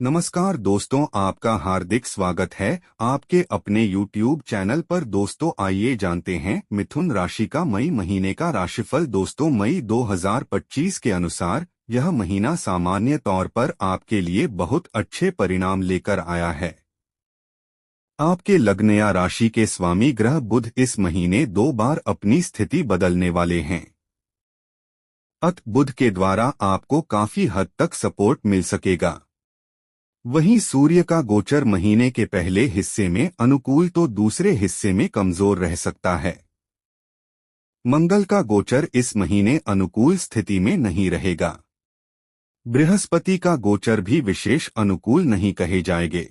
नमस्कार दोस्तों, आपका हार्दिक स्वागत है आपके अपने YouTube चैनल पर। दोस्तों आइए जानते हैं मिथुन राशि का मई महीने का राशिफल। दोस्तों मई 2025 के अनुसार यह महीना सामान्य तौर पर आपके लिए बहुत अच्छे परिणाम लेकर आया है। आपके लग्न या राशि के स्वामी ग्रह बुध इस महीने 2 बार अपनी स्थिति बदलने वाले हैं। बुध के द्वारा आपको काफी हद तक सपोर्ट मिल सकेगा। वहीं सूर्य का गोचर महीने के पहले हिस्से में अनुकूल तो दूसरे हिस्से में कमजोर रह सकता है। मंगल का गोचर इस महीने अनुकूल स्थिति में नहीं रहेगा। बृहस्पति का गोचर भी विशेष अनुकूल नहीं कहे जाएंगे।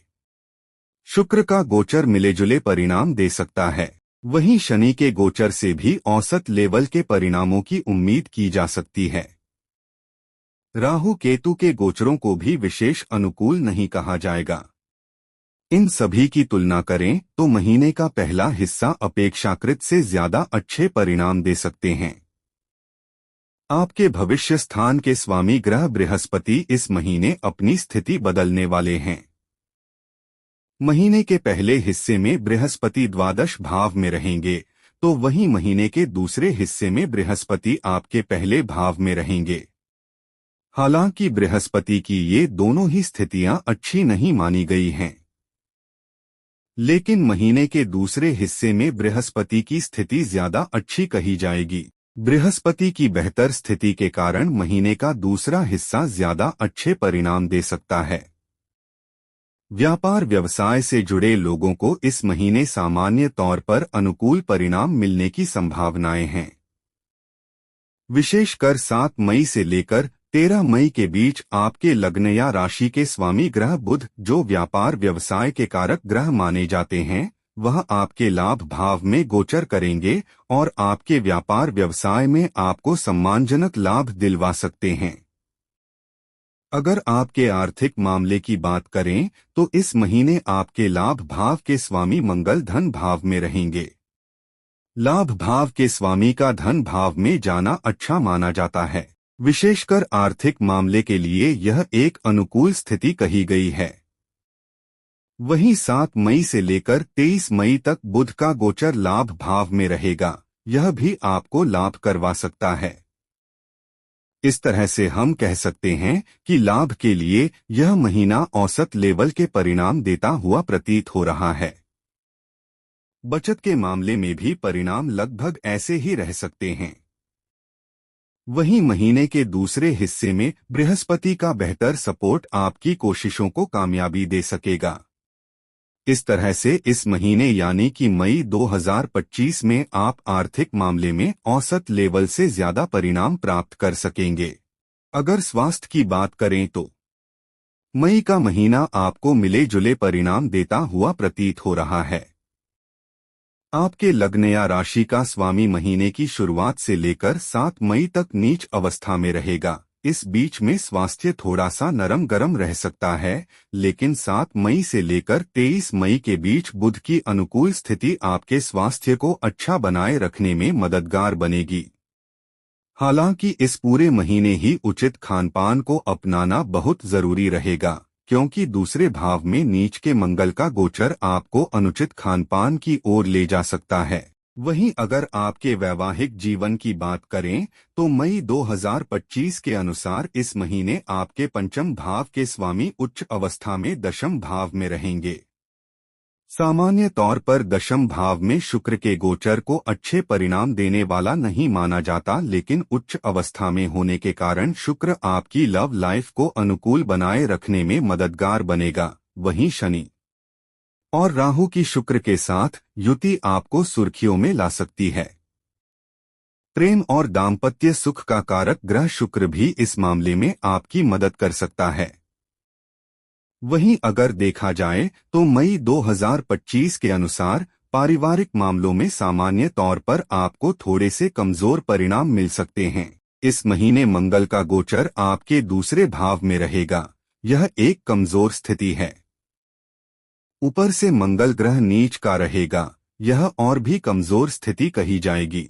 शुक्र का गोचर मिलेजुले परिणाम दे सकता है। वहीं शनि के गोचर से भी औसत लेवल के परिणामों की उम्मीद की जा सकती है। राहु केतु के गोचरों को भी विशेष अनुकूल नहीं कहा जाएगा। इन सभी की तुलना करें तो महीने का पहला हिस्सा अपेक्षाकृत से ज्यादा अच्छे परिणाम दे सकते हैं। आपके भविष्य स्थान के स्वामी ग्रह बृहस्पति इस महीने अपनी स्थिति बदलने वाले हैं। महीने के पहले हिस्से में बृहस्पति द्वादश भाव में रहेंगे, तो वहीं महीने के दूसरे हिस्से में बृहस्पति आपके पहले भाव में रहेंगे। हालांकि बृहस्पति की ये दोनों ही स्थितियां अच्छी नहीं मानी गई हैं, लेकिन महीने के दूसरे हिस्से में बृहस्पति की स्थिति ज्यादा अच्छी कही जाएगी। बृहस्पति की बेहतर स्थिति के कारण महीने का दूसरा हिस्सा ज्यादा अच्छे परिणाम दे सकता है। व्यापार व्यवसाय से जुड़े लोगों को इस महीने सामान्य तौर पर अनुकूल परिणाम मिलने की संभावनाएं हैं। विशेषकर 7 मई से लेकर 13 मई के बीच आपके लग्न या राशि के स्वामी ग्रह बुध, जो व्यापार व्यवसाय के कारक ग्रह माने जाते हैं, वह आपके लाभ भाव में गोचर करेंगे और आपके व्यापार व्यवसाय में आपको सम्मानजनक लाभ दिलवा सकते हैं। अगर आपके आर्थिक मामले की बात करें तो इस महीने आपके लाभ भाव के स्वामी मंगल धन भाव में रहेंगे। लाभ भाव के स्वामी का धन भाव में जाना अच्छा माना जाता है। विशेषकर आर्थिक मामले के लिए यह एक अनुकूल स्थिति कही गई है। वहीं 7 मई से लेकर 23 मई तक बुध का गोचर लाभ भाव में रहेगा। यह भी आपको लाभ करवा सकता है। इस तरह से हम कह सकते हैं कि लाभ के लिए यह महीना औसत लेवल के परिणाम देता हुआ प्रतीत हो रहा है। बचत के मामले में भी परिणाम लगभग ऐसे ही रह सकते हैं। वहीं महीने के दूसरे हिस्से में बृहस्पति का बेहतर सपोर्ट आपकी कोशिशों को कामयाबी दे सकेगा। इस तरह से इस महीने यानी कि मई 2025 में आप आर्थिक मामले में औसत लेवल से ज्यादा परिणाम प्राप्त कर सकेंगे। अगर स्वास्थ्य की बात करें तो मई का महीना आपको मिले जुले परिणाम देता हुआ प्रतीत हो रहा है। आपके लग्न या राशि का स्वामी महीने की शुरुआत से लेकर 7 मई तक नीच अवस्था में रहेगा। इस बीच में स्वास्थ्य थोड़ा सा नरम गरम रह सकता है, लेकिन 7 मई से लेकर 23 मई के बीच बुध की अनुकूल स्थिति आपके स्वास्थ्य को अच्छा बनाए रखने में मददगार बनेगी। हालांकि इस पूरे महीने ही उचित खानपान को अपनाना बहुत जरूरी रहेगा, क्योंकि दूसरे भाव में नीच के मंगल का गोचर आपको अनुचित खानपान की ओर ले जा सकता है। वहीं अगर आपके वैवाहिक जीवन की बात करें तो मई 2025 के अनुसार इस महीने आपके पंचम भाव के स्वामी उच्च अवस्था में दशम भाव में रहेंगे। सामान्य तौर पर दशम भाव में शुक्र के गोचर को अच्छे परिणाम देने वाला नहीं माना जाता, लेकिन उच्च अवस्था में होने के कारण शुक्र आपकी लव लाइफ को अनुकूल बनाए रखने में मददगार बनेगा। वहीं शनि और राहु की शुक्र के साथ युति आपको सुर्खियों में ला सकती है। प्रेम और दाम्पत्य सुख का कारक ग्रह शुक्र भी इस मामले में आपकी मदद कर सकता है। वहीं अगर देखा जाए तो मई 2025 के अनुसार पारिवारिक मामलों में सामान्य तौर पर आपको थोड़े से कमजोर परिणाम मिल सकते हैं। इस महीने मंगल का गोचर आपके दूसरे भाव में रहेगा। यह एक कमजोर स्थिति है। ऊपर से मंगल ग्रह नीच का रहेगा, यह और भी कमजोर स्थिति कही जाएगी।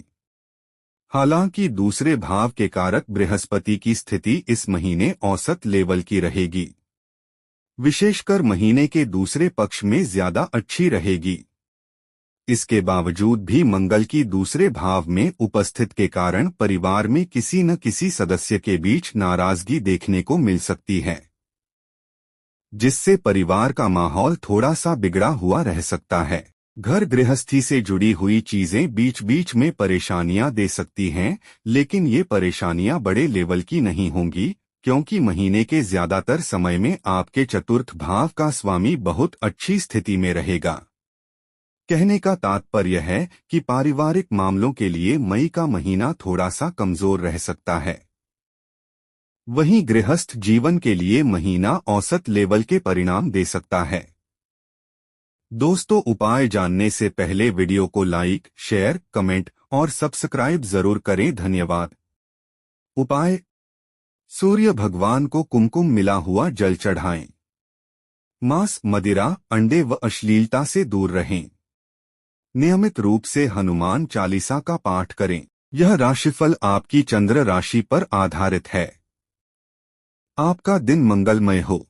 हालांकि दूसरे भाव के कारक बृहस्पति की स्थिति इस महीने औसत लेवल की रहेगी। विशेषकर महीने के दूसरे पक्ष में ज्यादा अच्छी रहेगी। इसके बावजूद भी मंगल की दूसरे भाव में उपस्थित के कारण परिवार में किसी न किसी सदस्य के बीच नाराजगी देखने को मिल सकती है, जिससे परिवार का माहौल थोड़ा सा बिगड़ा हुआ रह सकता है। घर गृहस्थी से जुड़ी हुई चीजें बीच बीच में परेशानियां दे सकती हैं, लेकिन ये परेशानियां बड़े लेवल की नहीं होंगी, क्योंकि महीने के ज्यादातर समय में आपके चतुर्थ भाव का स्वामी बहुत अच्छी स्थिति में रहेगा। कहने का तात्पर्य है कि पारिवारिक मामलों के लिए मई का महीना थोड़ा सा कमजोर रह सकता है। वहीं गृहस्थ जीवन के लिए महीना औसत लेवल के परिणाम दे सकता है। दोस्तों, उपाय जानने से पहले वीडियो को लाइक, शेयर, कमेंट और सब्सक्राइब जरूर करें। धन्यवाद। उपाय: सूर्य भगवान को कुमकुम मिला हुआ जल चढ़ाएं। मांस, मदिरा, अंडे व अश्लीलता से दूर रहें। नियमित रूप से हनुमान चालीसा का पाठ करें। यह राशिफल आपकी चंद्र राशि पर आधारित है। आपका दिन मंगलमय हो।